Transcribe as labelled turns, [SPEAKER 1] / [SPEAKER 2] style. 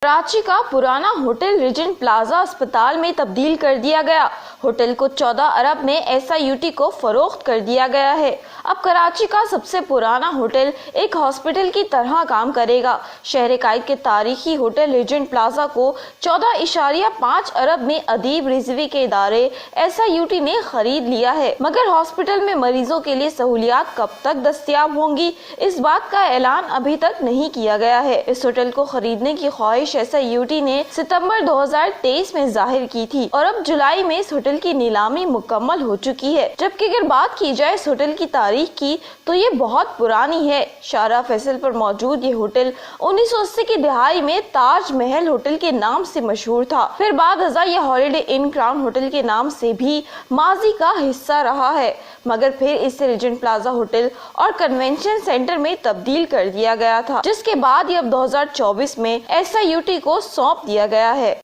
[SPEAKER 1] कराची का पुराना hotel reagent plaza अस्पताल में तब्दील कर दिया गया। होटल को 14 अरब में SIUT को फरोख्त कर दिया गया है। अब कराची का सबसे पुराना होटल एक हॉस्पिटल की तरह काम करेगा। शहर कायद के तारीखी होटल रीजेंट प्लाजा को 14.5 अरब में अदीब रिजवी के इदारे SIUT ने खरीद लिया है, मगर हॉस्पिटल में मरीजों के लिए सहूलियात कब तक दस्तयाब होंगी, इस बात का ऐलान अभी तक नहीं किया गया है। इस होटल को खरीदने की ख्वाहिश SIUT ने सितंबर 2023 में जाहिर की थी और अब जुलाई में इस होटल की नीलामी मुकम्मल हो चुकी है। जबकि अगर बात की जाए इस होटल की तारीख की तो ये बहुत पुरानी है। शाहरा फैसल पर मौजूद ये होटल 1980 की दिहाई में ताज महल होटल के नाम से मशहूर था। फिर बाद यह हॉलिडे इन क्राउन होटल के नाम से भी माजी का हिस्सा रहा है, मगर फिर इसे रीजेंट प्लाजा होटल और कन्वेंशन सेंटर में तब्दील कर दिया गया था, जिसके बाद अब 2024 में SIUT को सौंप दिया गया है।